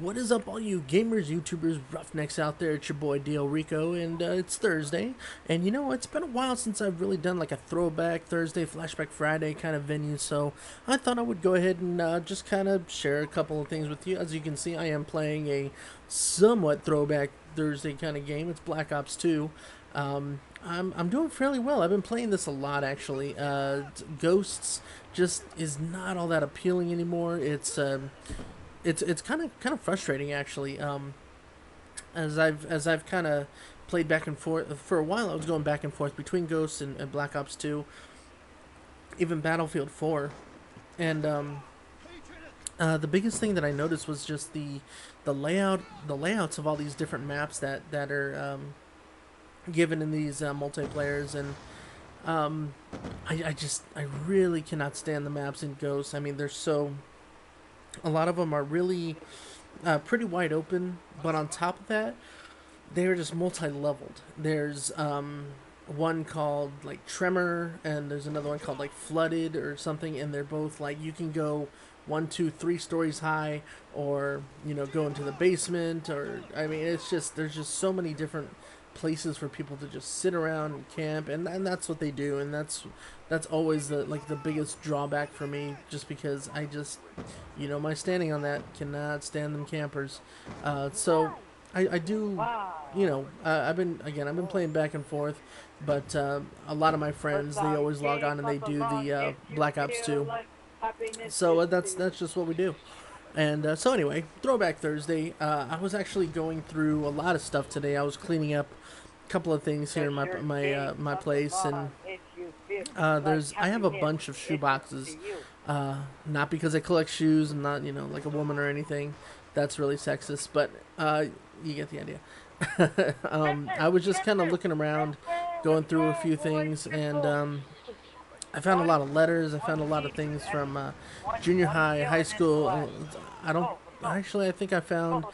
What is up, all you gamers, YouTubers, roughnecks out there? It's your boy DL Rico, and it's Thursday. And you know, it's been a while since I've really done like a throwback Thursday, flashback Friday kind of venue. So I thought I would go ahead and just kind of share a couple of things with you. As you can see, I am playing a somewhat throwback Thursday kind of game. It's Black Ops 2. I'm doing fairly well. I've been playing this a lot actually. Ghosts just is not all that appealing anymore. It's kind of frustrating actually. As I've kind of played back and forth for a while. I was going back and forth between Ghosts and Black Ops 2, even Battlefield 4, and the biggest thing that I noticed was just the layouts of all these different maps that are given in these multiplayers, and um, I really cannot stand the maps in Ghosts. I mean, they're so a lot of them are really pretty wide open, but on top of that, they're just multi-leveled. There's one called like Tremor, and there's another one called like Flooded or something, and they're both like you can go one, two, three stories high, or go into the basement, or I mean, it's just there's just so many different places for people to just sit around and camp, and that's what they do, and that's always the biggest drawback for me, just because I just my standing on that cannot stand them campers. So I do, I've been playing back and forth, but a lot of my friends, they always log on and they do the Black Ops 2. So that's just what we do. And so anyway, Throwback Thursday. I was actually going through a lot of stuff today. I was cleaning up a couple of things here in my place, and there's I have a bunch of shoe boxes. Not because I collect shoes. I'm not like a woman or anything. That's really sexist, but you get the idea. I was just kind of looking around, going through a few things, and I found a lot of letters. I found a lot of things from junior high, high school. I don't actually. I think I found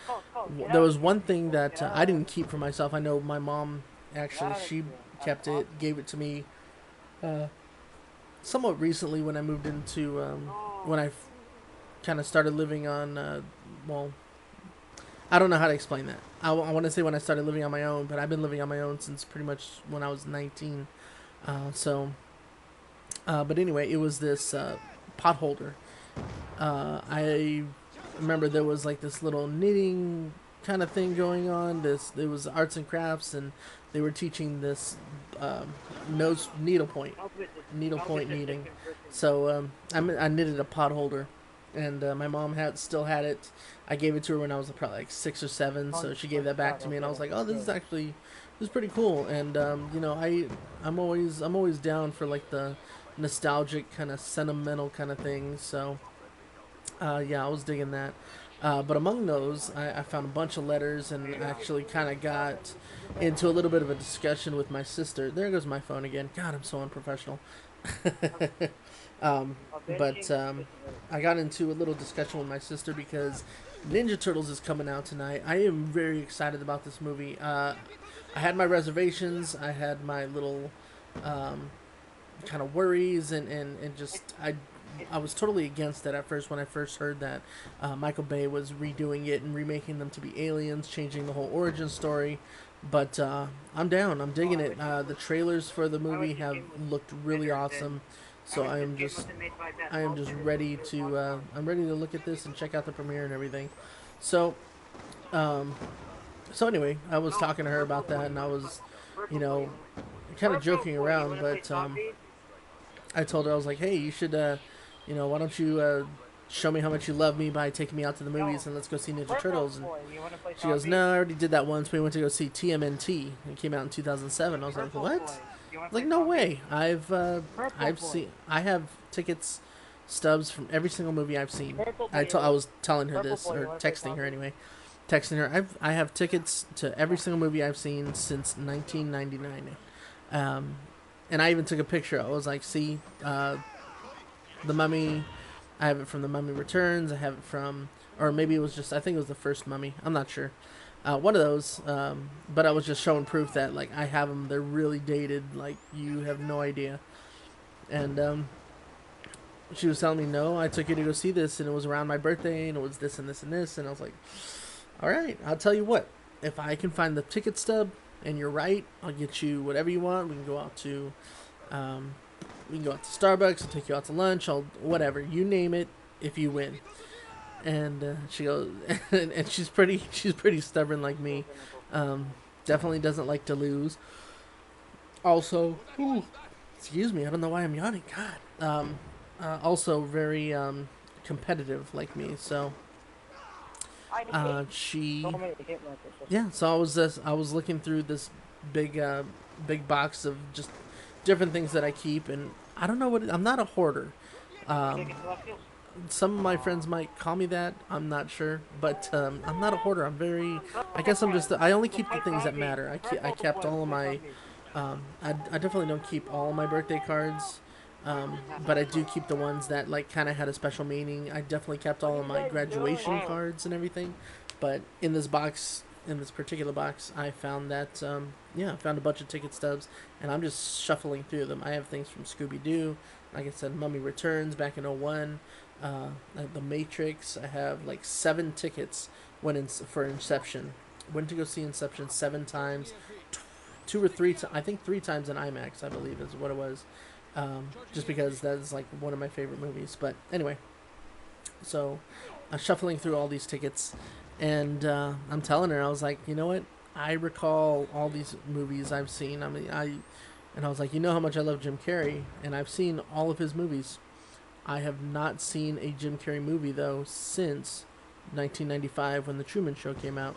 there was one thing that I didn't keep for myself. I know my mom actually she kept it, gave it to me uh, somewhat recently when I moved into when I kind of started living on. Well, I don't know how to explain that. I want to say when I started living on my own, but I've been living on my own since pretty much when I was 19. So but anyway, it was this pot holder. I remember there was like this little knitting kind of thing going on. It was arts and crafts, and they were teaching this nose needlepoint kneading. So I knitted a pot holder, and my mom still had it. I gave it to her when I was probably like 6 or 7, so she gave that back to me, and I was like, oh, this is pretty cool. And I'm always down for like the nostalgic kind of sentimental kind of things. So yeah, I was digging that. But among those, I found a bunch of letters, and actually kind of got into a little bit of a discussion with my sister. There goes my phone again. God, I'm so unprofessional. um, but I got into a little discussion with my sister because Ninja Turtles is coming out tonight. I am very excited about this movie. I had my reservations. I had my little um, kind of worries, and just I was totally against it at first when I first heard that Michael Bay was redoing it and remaking them to be aliens, changing the whole origin story. But I'm down. I'm digging it. The trailers for the movie have looked really awesome. So I am just ready to I'm ready to look at this and check out the premiere and everything. So um, so anyway, I was talking to her about that, and I was you know kind of joking around, but I told her, I was like, hey, you should why don't you show me how much you love me by taking me out to the movies, and let's go see Ninja Turtles. And she goes, no, I already did that once. We went to go see TMNT. It came out in 2007. I was like, what? Like, no way. I have tickets, stubs from every single movie I've seen. I was telling her this, or texting her anyway. Texting her, I have tickets to every single movie I've seen since 1999. Um, and I even took a picture. I was like, see, The Mummy. I have it from The Mummy Returns. I have it from, or maybe it was just, I think it was the first Mummy. I'm not sure. One of those. But I was just showing proof that like I have them. They're really dated. Like you have no idea. And she was telling me, no, I took you to go see this, and it was around my birthday, and it was this and this and this, and I was like, all right, I'll tell you what, if I can find the ticket stub, and you're right, I'll get you whatever you want. We can go out to, um, Starbucks. I'll take you out to lunch. I'll whatever you name it. If you win, and she goes, and she's pretty stubborn like me. Um, Definitely doesn't like to lose. Also, ooh, excuse me, I don't know why I'm yawning. God. Also very competitive like me. So she, yeah. So I was looking through this big big box of just different things that I keep, and I don't know I'm not a hoarder. Um, some of my friends might call me that. I'm not sure, but I'm not a hoarder. I'm very. I guess I'm just. I only keep the things that matter. I kept all of my. I definitely don't keep all of my birthday cards, but I do keep the ones that like kind of had a special meaning. I definitely kept all of my graduation cards and everything, but in this box, in this particular box, I found that yeah, I found a bunch of ticket stubs, and I'm just shuffling through them. I have things from Scooby Doo, like I said, Mummy Returns back in '01. The Matrix. I have like 7 tickets for Inception. Went to go see Inception 7 times, 2 or 3. I think 3 times in IMAX. I believe is what it was. Just because that is like one of my favorite movies. But anyway, so shuffling through all these tickets, and I'm telling her, I was like, you know what? I recall all these movies I've seen. And I was like, you know how much I love Jim Carrey, and I've seen all of his movies. I have not seen a Jim Carrey movie, though, since 1995 when The Truman Show came out.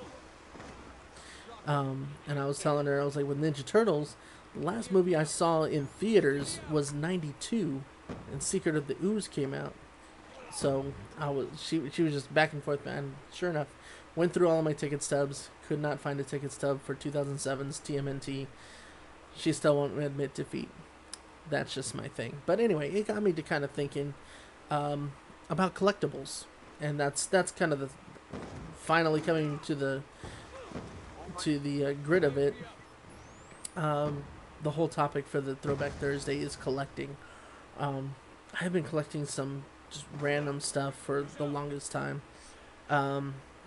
And I was telling her, I was like, with Ninja Turtles, the last movie I saw in theaters was '92, and Secret of the Ooze came out. So she was just back and forth, man. Sure enough, went through all of my ticket stubs, could not find a ticket stub for 2007's TMNT. She still won't admit defeat. That's just my thing. But anyway, it got me to kind of thinking about collectibles, and that's kind of the finally coming to the grid of it. The whole topic for the Throwback Thursday is collecting. I have been collecting some just random stuff for the longest time.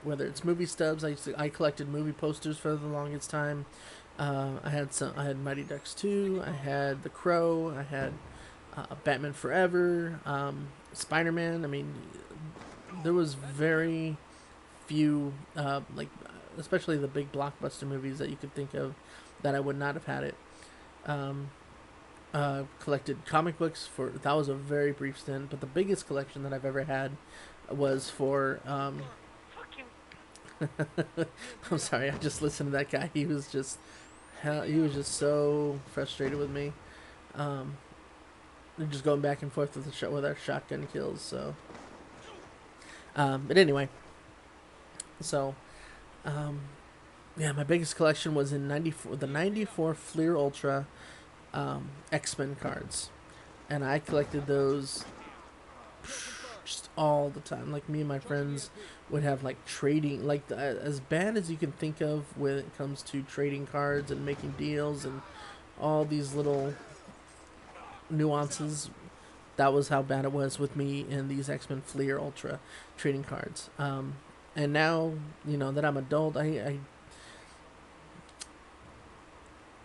Whether it's movie stubs, I collected movie posters for the longest time. I had Mighty Ducks 2. I had The Crow. I had Batman Forever. Spider-Man. I mean, there was very few especially the big blockbuster movies that you could think of that I would not have had it. Collected comic books that was a very brief stint, but the biggest collection that I've ever had was for I'm sorry, I just listened to that guy. He was just so frustrated with me. They're just going back and forth with our shotgun kills. So, but anyway, so yeah, my biggest collection was in '94, the '94 Fleer Ultra X-Men cards, and I collected those just all the time. Like, me and my friends would have like trading, like as bad as you can think of when it comes to trading cards and making deals and all these little nuances. That was how bad it was with me and these X-Men Fleer Ultra trading cards. And now, you know, that I'm adult, I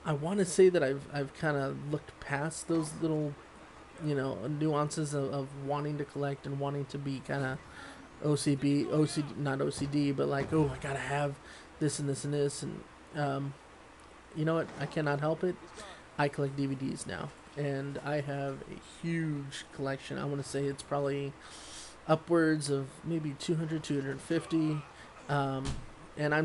want to say that I've kind of looked past those little, you know, nuances of wanting to collect and wanting to be kind of not OCD, but like, oh, I gotta have this and this and this, and you know what? I cannot help it. I collect DVDs now, and I have a huge collection. I want to say it's probably upwards of maybe 200, 250. And I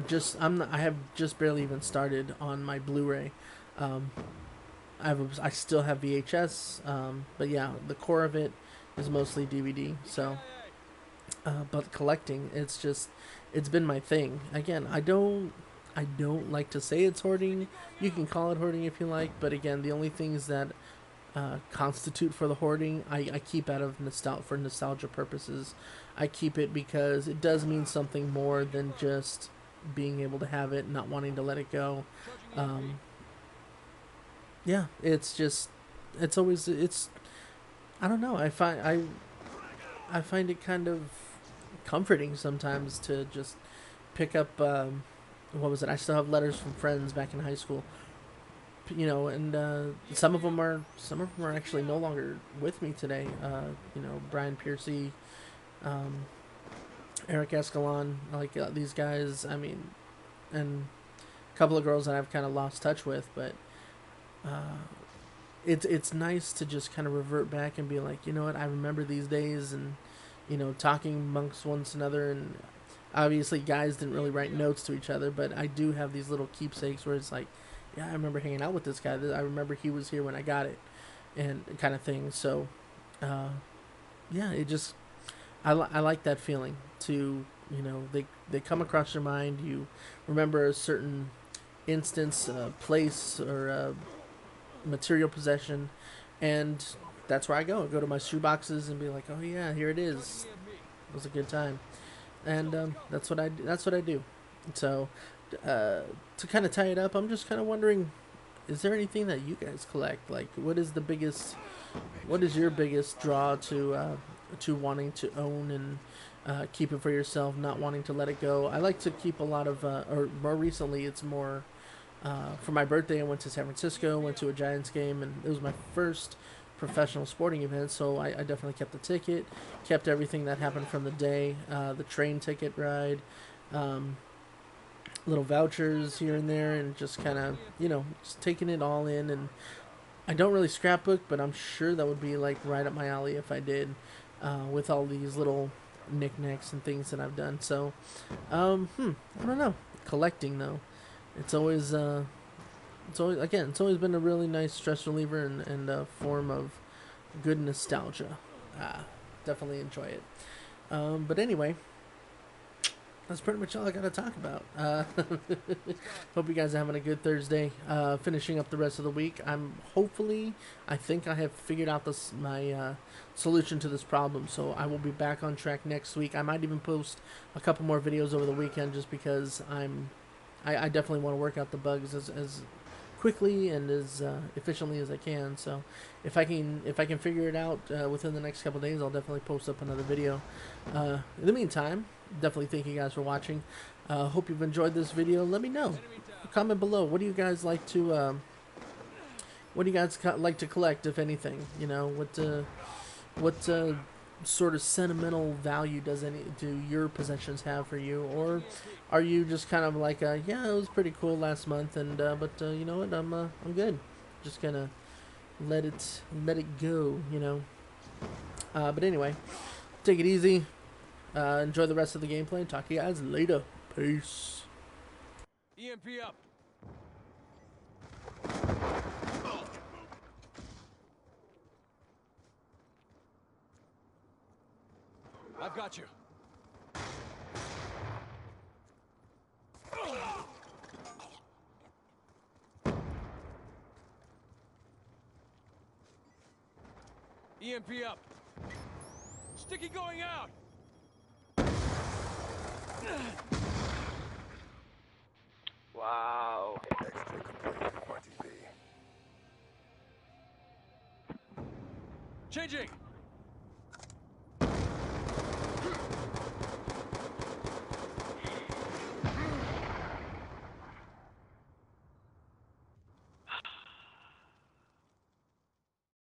have just barely even started on my Blu-ray. I still have VHS, but yeah, the core of it is mostly DVD. So, but collecting, it's been my thing. Again, I don't like to say it's hoarding. You can call it hoarding if you like, but again, the only things that constitute for the hoarding, I keep out of for nostalgia purposes. I keep it because it does mean something more than just being able to have it, not wanting to let it go. Yeah, it's always, I don't know. I find it kind of comforting sometimes to just pick up. What was it? I still have letters from friends back in high school. You know, and some of them are actually no longer with me today. You know, Brian Piercy, um, Eric Escalon, like these guys. I mean, and a couple of girls that I've kind of lost touch with, but uh, it's nice to just kind of revert back and be like, you know what, I remember these days, and you know, talking amongst one another, and obviously guys didn't really write notes to each other, but I do have these little keepsakes where it's like, yeah, I remember hanging out with this guy. I remember he was here when I got it, and kind of thing. So, uh, yeah, it just I like that feeling to, you know, they come across your mind. You remember a certain instance, place, or material possession, and that's where I go. I go to my shoeboxes and be like, oh yeah, here it is. It was a good time, and that's what I do. So, uh, to kind of tie it up, I'm just kind of wondering, is there anything that you guys collect? Like, what is your biggest draw to wanting to own and keep it for yourself, not wanting to let it go? I like to keep a lot of, or more recently, it's more for my birthday. I went to San Francisco, went to a Giants game, and it was my first professional sporting event. So I definitely kept the ticket, kept everything that happened from the day, the train ticket ride, um, little vouchers here and there, and just kind of, you know, just taking it all in. And I don't really scrapbook, but I'm sure that would be like right up my alley if I did, with all these little knickknacks and things that I've done. So, I don't know. Collecting though, it's always it's always been a really nice stress reliever, and a form of good nostalgia. Definitely enjoy it. But anyway, that's pretty much all I gotta talk about. Hope you guys are having a good Thursday. Finishing up the rest of the week. I think I have figured out my solution to this problem. So I will be back on track next week. I might even post a couple more videos over the weekend, just because I definitely want to work out the bugs as quickly and as efficiently as I can. So if I can figure it out within the next couple days, I'll definitely post up another video. In the meantime, definitely thank you guys for watching. Hope you've enjoyed this video. Let me know. Comment below. What do you guys like to like to collect, if anything? You know, what sort of sentimental value do your possessions have for you, or are you just kind of like, yeah, it was pretty cool last month, and but you know what, I'm good, just gonna let it go, you know. But anyway, take it easy. Enjoy the rest of the gameplay. Talk to you guys later. Peace. EMP up. I've got you. EMP up. Sticky going out. Wow. Extra complete. Party B. Changing.